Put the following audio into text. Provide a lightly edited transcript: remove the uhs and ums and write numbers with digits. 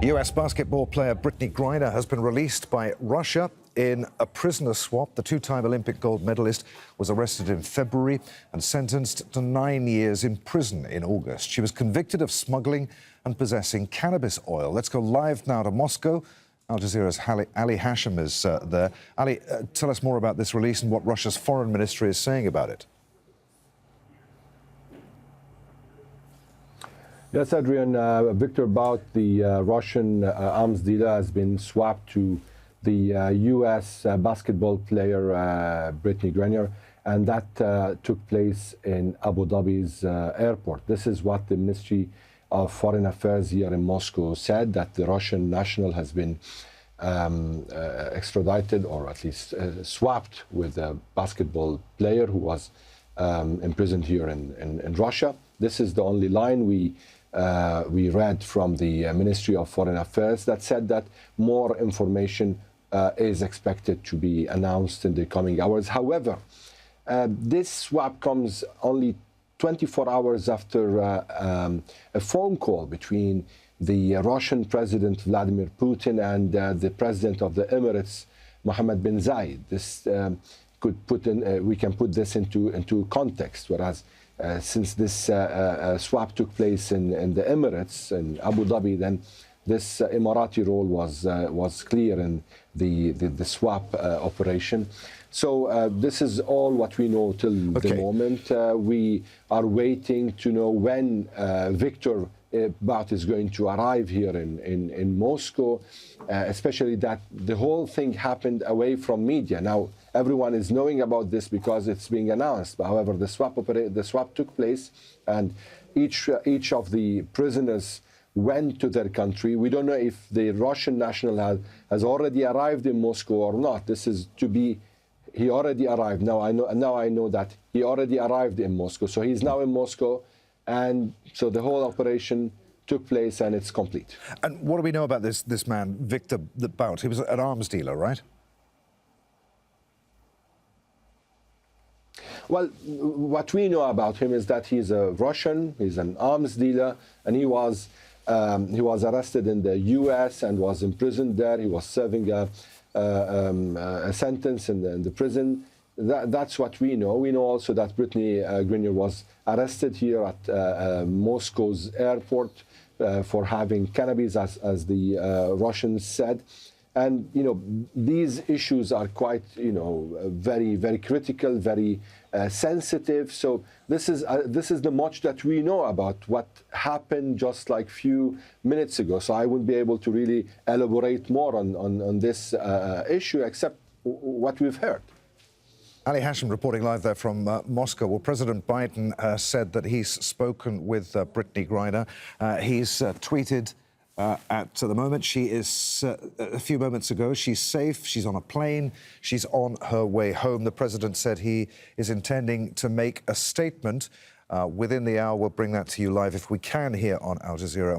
US basketball player Brittney Griner has been released by Russia in a prisoner swap. The two-time Olympic gold medalist was arrested in February and sentenced to 9 years in prison in August. She was convicted of smuggling and possessing cannabis oil. Let's go live now to Moscow. Al Jazeera's Ali Hashem is there. Ali, tell us more about this release and what Russia's foreign ministry is saying about it. Yes, Adrian, Viktor Bout, the Russian arms dealer, has been swapped to the U.S. basketball player Brittney Griner, and that took place in Abu Dhabi's airport. This is what the Ministry of Foreign Affairs here in Moscow said, that the Russian national has been extradited, or at least swapped, with a basketball player who was imprisoned here in Russia. This is the only line we read from the Ministry of Foreign Affairs that said that more information is expected to be announced in the coming hours. However, this swap comes only 24 hours after a phone call between the Russian President Vladimir Putin and the President of the Emirates, Mohammed bin Zayed. This we can put this into context, whereas since this swap took place in the Emirates, in Abu Dhabi, then this Emirati role was clear in the swap operation. So this is all what we know till the moment. We are waiting to know when Viktor Bout is going to arrive here in Moscow, especially that the whole thing happened away from media. Now, everyone is knowing about this because it's being announced. But however, the swap took place, and each of the prisoners went to their country. We don't know if the Russian national has already arrived in Moscow or not. This is to be. He already arrived. Now I know that he already arrived in Moscow. So he's now in Moscow, and so the whole operation took place and it's complete. And what do we know about this man, Viktor Bout? He was an arms dealer, right? Well, what we know about him is that he's a Russian, he's an arms dealer, and he was arrested in the U.S. and was imprisoned there. He was serving a sentence in the prison. That's what we know. We know also that Brittney Griner was arrested here at Moscow's airport for having cannabis, as the Russians said. And, you know, these issues are quite, very, very critical, very sensitive. So this is the much that we know about what happened just like few minutes ago. So I wouldn't be able to really elaborate more on this issue, except what we've heard. Ali Hashem reporting live there from Moscow. Well, President Biden said that he's spoken with Brittney Griner. He's tweeted at the moment, she is, a few moments ago, she's safe, she's on a plane, she's on her way home. The president said he is intending to make a statement within the hour. We'll bring that to you live if we can here on Al Jazeera.